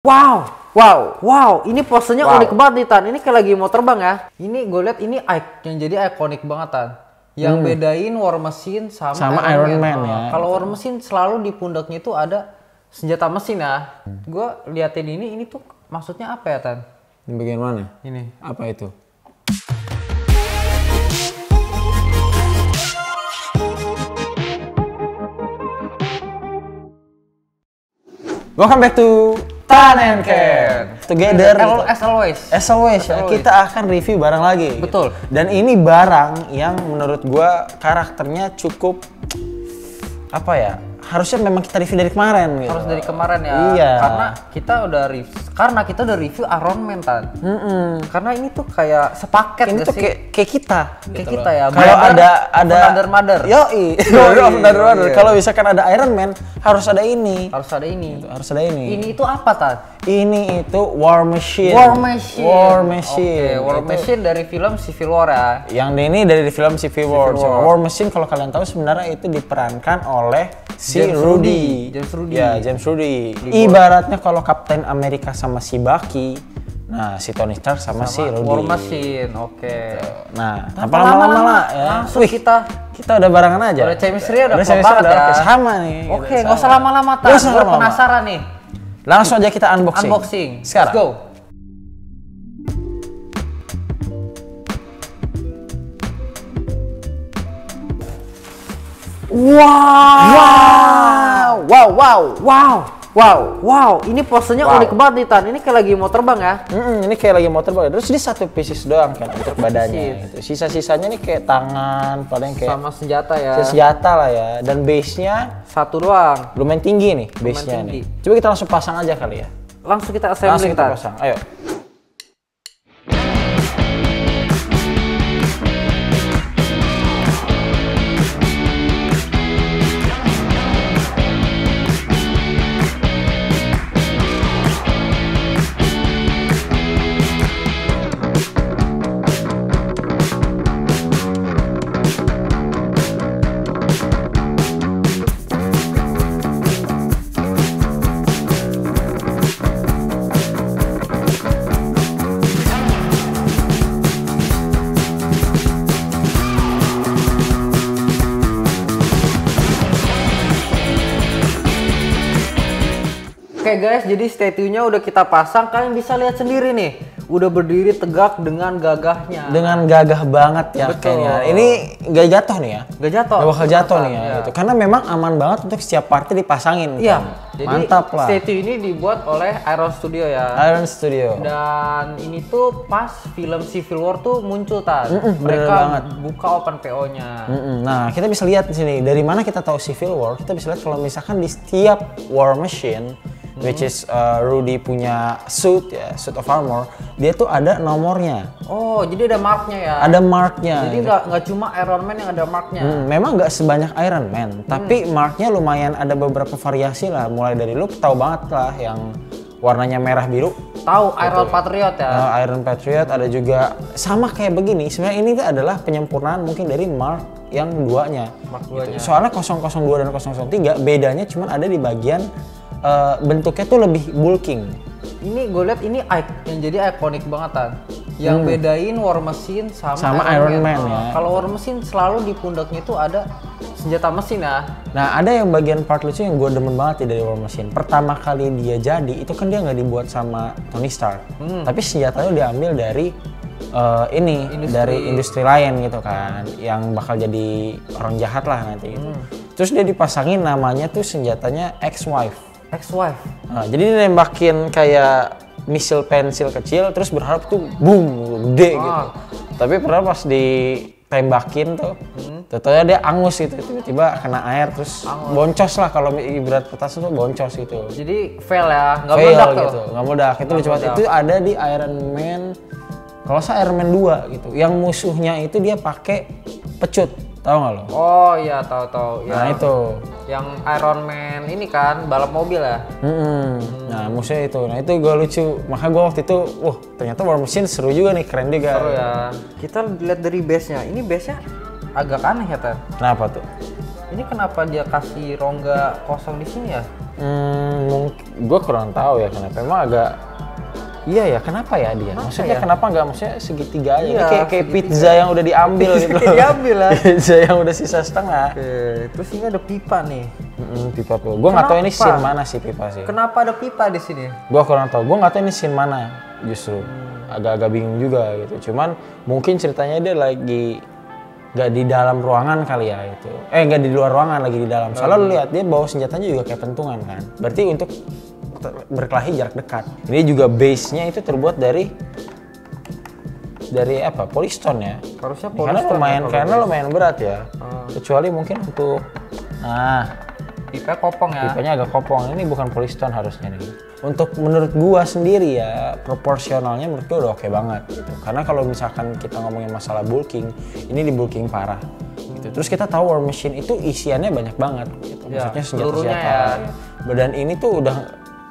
Wow, ini posenya unik banget nih Tan. Ini kayak lagi mau terbang ya. Ini gue lihat ini yang jadi ikonik banget Tan. Yang bedain War Machine sama Iron Man ya. Kalau War Machine selalu di pundaknya itu ada senjata mesin ya. Gue liatin ini tuh maksudnya apa ya Tan? Di bagian mana? Ini. Apa itu? Welcome back to Tan and Ken. Together As always. As always ya, kita akan review barang lagi. Betul. Dan ini barang yang menurut gua karakternya cukup apa ya? Harusnya memang kita review dari kemarin gitu. Harus dari kemarin ya. Iya. Karena kita udah review Iron Man Tan. Karena ini tuh kayak sepaket ini tuh kayak kita. Kayak gitu kita ya. Kalau ada Mother. Yoi. Kalau misalkan ada Iron Man harus ada ini. Harus ada ini. Harus ada ini. Ini itu apa Tan? Ini itu War Machine. Oke, War Machine dari film Civil War ya. Yang ini dari film Civil War. War Machine kalau kalian tahu sebenarnya itu diperankan oleh James Rudy. Ya, James Rudy. Ibaratnya kalau Captain America sama si Bucky, nah si Tony Stark sama si Rudy. War Machine, oke. Nah, tanpa lama-lama ya. Langsung kita udah barengan aja. Udah chemistry udah klop banget ya. Sama nih. Oke, nggak usah lama-lama Tan. Gue penasaran nih. Langsung aja kita unboxing. Sekarang. Let's go. Wow, ini posenya unik banget nih Tan. Ini kayak lagi mau terbang ya. Ini kayak lagi mau terbang. Terus ini satu pieces doang kan untuk badannya. Gitu. Sisa-sisanya nih kayak tangan, paling kayak sama senjata ya. Senjata lah ya. Dan base-nya satu doang. Lumayan tinggi nih base-nya nih. Coba kita langsung pasang aja kali ya. Langsung kita assembling Tan. Pasang. Ayo. Oke guys, jadi statue-nya udah kita pasang, kalian bisa lihat sendiri nih. Udah berdiri tegak dengan gagahnya. Dengan gagah banget ya. Betul. Kayaknya. Ini nggak jatuh nih ya? Nggak jatuh. Nggak bakal jatuh nih ya. Iya. Gitu. Karena memang aman banget untuk setiap partnya dipasangin. Iya. Kan? Jadi mantap lah. statue ini dibuat oleh Iron Studio ya. Iron Studio. Dan ini tuh pas film Civil War tuh muncul Tan. Mereka banget. buka open PO-nya. Nah, kita bisa lihat di sini. Dari mana kita tahu Civil War? Kita bisa lihat kalau misalkan di setiap War Machine which is Rudy punya suit of armor, dia tuh ada nomornya. Oh, jadi ada marknya ya? Ada marknya. Jadi nggak cuma Iron Man yang ada marknya. Memang nggak sebanyak Iron Man, tapi marknya lumayan ada beberapa variasi lah. Mulai dari lu tahu banget lah yang warnanya merah biru. Tahu Iron Patriot ya? Iron Patriot ada juga sama kayak begini. Sebenarnya ini adalah penyempurnaan mungkin dari Mark yang duanya. Mark 2-nya. Gitu. Soalnya 002 dan 003 bedanya cuma ada di bagian bentuknya tuh lebih bulking. Ini gue lihat ini yang jadi ikonik banget Tan. Yang bedain War Machine sama Iron Man ya. Kalau War Machine selalu di pundaknya itu ada senjata mesin ya. Nah, ada yang bagian part lucu yang gue demen banget ya dari War Machine. Pertama kali dia jadi itu kan dia nggak dibuat sama Tony Stark, tapi senjatanya diambil dari dari industri lain gitu kan, yang bakal jadi orang jahat lah nanti gitu. Terus dia dipasangin namanya tuh senjatanya Ex-Wife. Nah, jadi dia nembakin kayak misil pensil kecil terus berharap tuh boom gede gitu. Tapi pernah pas ditembakin tuh, tentunya dia angus gitu, tiba-tiba kena air terus boncos lah, kalau ibarat petasan tuh boncos gitu. Jadi fail ya, nggak meledak gitu. Nggak meledak. Itu lucu banget. Itu ada di Iron Man, kalau saya Iron Man 2 gitu. Yang musuhnya itu dia pakai pecut. Tahu nggak lo? Oh iya, tahu. Nah itu. Yang Iron Man ini kan balap mobil ya. Nah musuhnya itu. Nah itu gue lucu. Makanya gue waktu itu, wah ternyata War Machine seru juga nih, keren juga. Seru ya. Kita lihat dari base-nya. Ini base-nya agak aneh ya Tan. Kenapa tuh? Ini kenapa dia kasih rongga kosong di sini ya? Gue kurang tahu ya kenapa. Emang agak iya ya, kenapa ya dia? Maksudnya kenapa nggak maksudnya segitiga aja? Ini kayak pizza yang udah diambil gitu. Diambil lah. Pizza yang udah sisa setengah. Oke, terus ini ada pipa nih. Pipa tuh. Gue nggak tahu ini scene mana sih pipa sih. Kenapa ada pipa di sini? Gue kurang tahu. Gue nggak tahu ini scene mana justru. Agak-agak bingung juga gitu. Cuman mungkin ceritanya dia lagi nggak di dalam ruangan kali ya itu. Nggak di luar ruangan, lagi di dalam. Soalnya lu lihat dia bawa senjatanya juga kayak pentungan kan. Berarti untuk berkelahi jarak dekat. Ini juga base-nya itu terbuat dari apa? Polystone ya. Harusnya polystone. Karena lumayan berat ya. Kecuali mungkin untuk pipa kopong ya. Pipanya agak kopong. Ini bukan polystone harusnya nih. Untuk menurut gua sendiri ya, proporsionalnya menurut gua udah oke banget gitu. Karena kalau misalkan kita ngomongin masalah bulking, ini di bulking parah. Gitu. Terus kita tahu War Machine itu isiannya banyak banget gitu. Maksudnya senjata-senjata. Ya. Dan ini tuh udah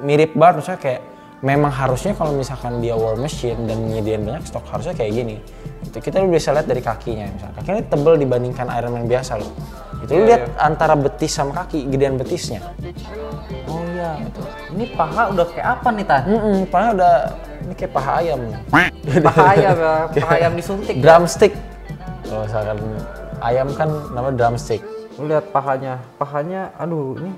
mirip banget, maksudnya kayak memang harusnya kalau misalkan dia War Machine dan nyediain banyak stok harusnya kayak gini. Itu kita bisa lihat dari kakinya, misalnya kakinya tebel dibandingkan Iron Man biasa loh. Itu lu lihat antara betis sama kaki, gedean betisnya. Oh iya, gitu. Ini paha udah kayak apa nih Tan? Paha udah ini kayak paha ayam. Paha ayam ya, paha ayam disuntik. Drumstick. Kalau misalkan ayam kan namanya drumstick. Lu lihat pahanya, aduh ini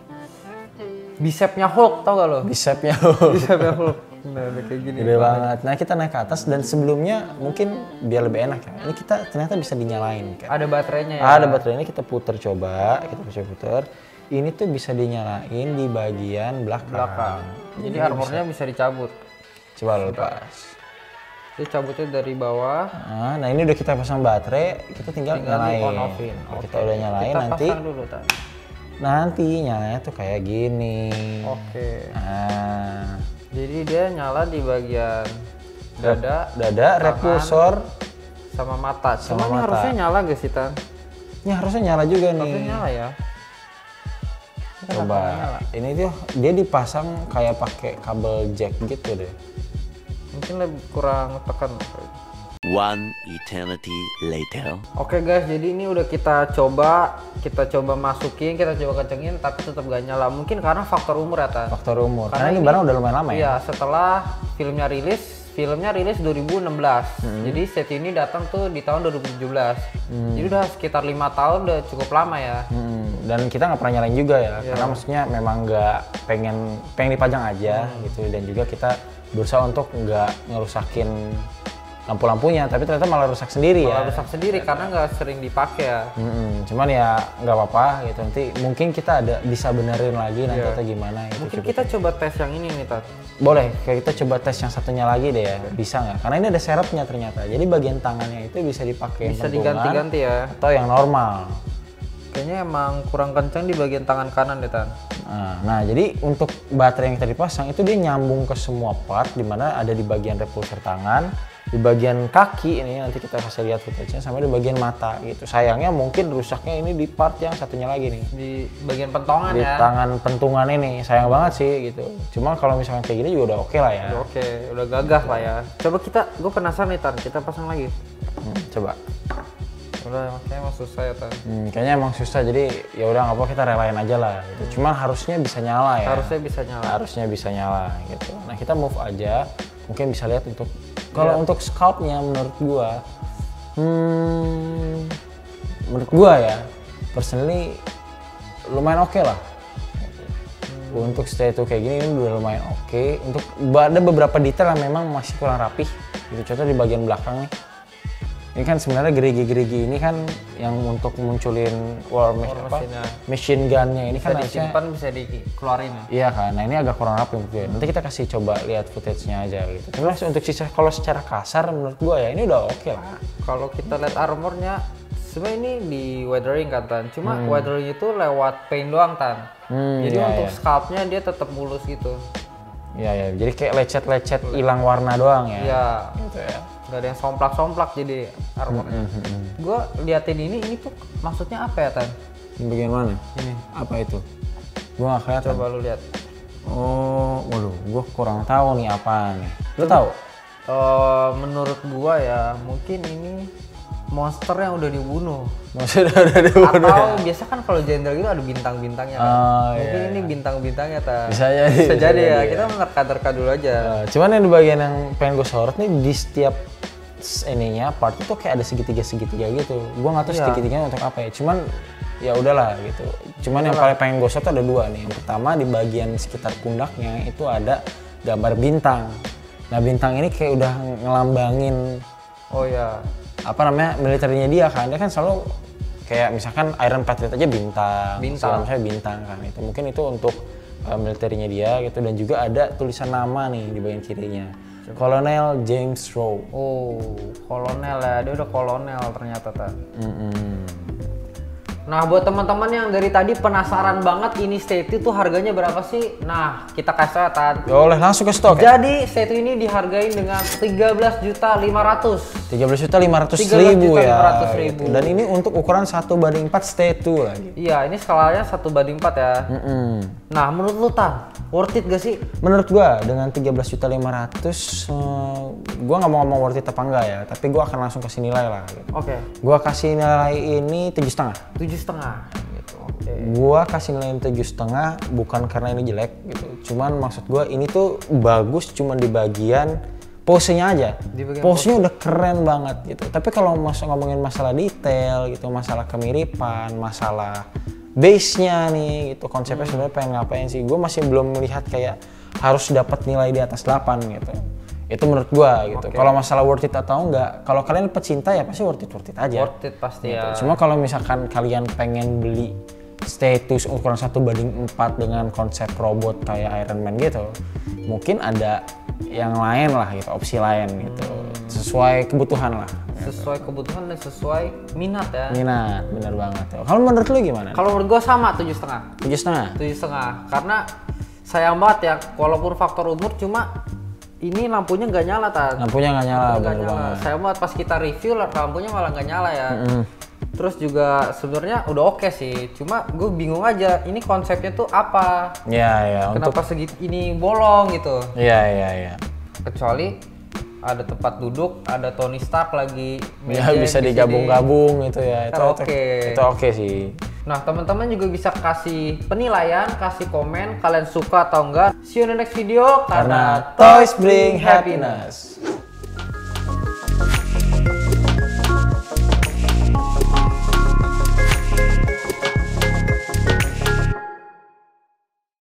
bisepnya Hulk, tau gak lo? Bisepnya Hulk. Nah, kayak gini. Gede banget. Nah, kita naik ke atas dan sebelumnya mungkin biar lebih enak ya. Ini kita ternyata bisa dinyalain kan. Ada baterainya ya? Ada baterainya, kita puter coba. Kita puter. Ini tuh bisa dinyalain di bagian belakang. Jadi armornya bisa dicabut. Coba lepas. Itu cabutnya dari bawah. Nah, ini udah kita pasang baterai, kita tinggal nyalain. Kita udah nyalain kita nanti. Pasang dulu, Tan. Nanti nyalanya tuh kayak gini. Oke. Nah, jadi dia nyala di bagian dada, repulsor sama mata. Cuma ini harusnya nyala gak sih, Tan? Ini harusnya nyala juga nih. Harusnya nyala ya. Coba. Ini tuh dia dipasang kayak pakai kabel jack gitu deh. Mungkin lebih kurang tekan. One eternity later. Oke guys, jadi ini udah kita coba masukin, kita coba kencengin, tapi tetap gak nyala. Mungkin karena faktor umur ya, Tan? Faktor umur. Karena ini barang udah lumayan lama ya. Iya, setelah filmnya rilis 2016. Jadi set ini datang tuh di tahun 2017. Jadi udah sekitar 5 tahun, udah cukup lama ya. Dan kita nggak pernah nyalain juga ya, karena maksudnya memang nggak pengen dipajang aja gitu. Dan juga kita berusaha untuk nggak ngerusakin lampu-lampunya, tapi ternyata malah rusak sendiri ya. Malah rusak sendiri karena nggak sering dipakai ya. Cuman ya nggak apa-apa gitu, nanti mungkin kita bisa benerin lagi nanti atau gimana gitu. Mungkin kita coba tes yang ini nih, Tat. Boleh, kayak kita coba tes yang satunya lagi deh ya, bisa nggak? Karena ini ada serepnya ternyata, jadi bagian tangannya itu bisa dipakai bisa diganti-ganti ya. Atau yang normal. Kayaknya emang kurang kencang di bagian tangan kanan deh, Tan. Nah, jadi untuk baterai yang tadi dipasang itu dia nyambung ke semua part, dimana ada di bagian repulsor tangan, di bagian kaki ini nanti kita kasih lihat footage-nya, sama di bagian mata gitu. Sayangnya mungkin rusaknya ini di part yang satunya lagi nih. Di bagian pentongan ya. Di tangan pentungan ini, sayang banget sih gitu. Cuma kalau misalnya kayak gini juga udah oke lah ya. Udah oke, udah gagah lah ya. Coba gue penasaran nih, Tan, kita pasang lagi. Coba. Udah, kayaknya emang susah ya, Tan. Kayaknya emang susah, jadi ya udah nggak apa, kita relain aja lah gitu. Cuman harusnya bisa nyala ya. Harusnya bisa nyala gitu. Nah, kita move aja, mungkin bisa lihat untuk kalau untuk sculptnya menurut gua ya personally lumayan oke lah. Untuk statue kayak gini ini udah lumayan oke. Untuk ada beberapa detail yang memang masih kurang rapih gitu. Contoh di bagian belakang nih, ini kan sebenarnya gerigi-gerigi ini kan yang untuk munculin machine gun-nya ini bisa kan disimpan, bisa dikeluarin ya? Iya kan, nah ini agak kurang rapi menurut gue. Nanti kita kasih coba lihat footage-nya aja gitu. Terus untuk sisa, kalau secara kasar menurut gue ya ini udah oke lah. Kalau kita lihat armornya, sebenarnya ini di weathering kan, Tan. Cuma weathering itu lewat paint doang, Tan. Jadi untuk sculpt-nya dia tetap mulus gitu. Iya, jadi kayak lecet-lecet hilang warna doang ya. Iya. Gitu ya. Gak ada yang somplak-somplak jadi armornya. Gue liatin ini tuh maksudnya apa ya, Tan? Ini bagian mana? Ini. Apa itu? Gue gak kelihatan. Coba lu lihat. Oh, waduh, gue kurang tahu nih apa nih. Lu tahu? Menurut gua ya mungkin ini monster yang udah dibunuh. Maksudnya udah dibunuh. Atau biasa kan kalau jenderal gitu ada bintang-bintangnya kan. Mungkin ini bintang-bintangnya bisa jadi ya. Kita menerka-nerka dulu aja. Cuman yang di bagian yang pengen gue sorot nih, di setiap ininya part itu kayak ada segitiga gitu. Gua nggak tahu segitiganya untuk apa ya. Cuman ya udahlah gitu. Cuman yang paling pengen gue sorot ada 2 nih. Yang pertama di bagian sekitar pundaknya itu ada gambar bintang. Nah bintang ini kayak udah ngelambangin apa namanya militernya dia kan. Dia kan selalu kayak misalkan Iron Patriot aja bintang. Misalnya bintang kan. Itu mungkin itu untuk militernya dia gitu. Dan juga ada tulisan nama nih di bagian kirinya. Kolonel James Rowe. Oh, kolonel ya. Dia udah kolonel ternyata Nah, buat teman-teman yang dari tadi penasaran banget ini statue tuh harganya berapa sih? Nah, kita kasih tahu. Boleh langsung ke stok ya? Jadi, statue ini dihargain dengan 13.500.000. 13.500.000 ya. Dan ini untuk ukuran 1:4 statue lagi. Iya, ini skalanya 1:4 ya. Nah, menurut lu Tan, worth it gak sih? Menurut gua dengan 13.500.000 gua nggak mau ngomong worth it apa enggak ya, tapi gua akan langsung kasih nilai lah gitu. Oke. Gua kasih nilai ini 7,5 gitu. Gua kasih nilai 7,5 bukan karena ini jelek gitu. Cuman maksud gua ini tuh bagus cuman di bagian pose-nya aja. Pose-nya udah keren banget gitu. Tapi kalau ngomongin masalah detail gitu, masalah kemiripan, masalah base-nya nih gitu, konsepnya sebenarnya pengen ngapain sih? Gue masih belum melihat kayak harus dapat nilai di atas 8 gitu. Itu menurut gua gitu. Kalau masalah worth it atau enggak, kalau kalian pecinta ya pasti worth it aja. Worth it pasti gitu. ya. Cuma kalau misalkan kalian pengen beli status ukuran 1:4 dengan konsep robot kayak Iron Man gitu, mungkin ada yang lain lah gitu, opsi lain gitu. Sesuai kebutuhan lah. Sesuai kebutuhan dan sesuai minat ya. Minat, bener banget. Kalau menurut lu gimana? Kalau menurut gua sama 7,5. 7,5. Karena sayang banget ya, walaupun faktor umur cuma ini lampunya nggak nyala Lampunya nggak nyala, bener banget. Sayang banget pas kita review lampunya malah nggak nyala ya. Terus juga sebenarnya udah oke sih, cuma gue bingung aja ini konsepnya tuh apa? Iya. Kenapa segitu ini bolong gitu? Iya. Kecuali ada tempat duduk, ada Tony Stark lagi meja bisa digabung-gabung gitu ya. Itu oke sih. Nah, teman-teman juga bisa kasih penilaian, kasih komen kalian suka atau enggak. See you in the next video karena toys bring happiness.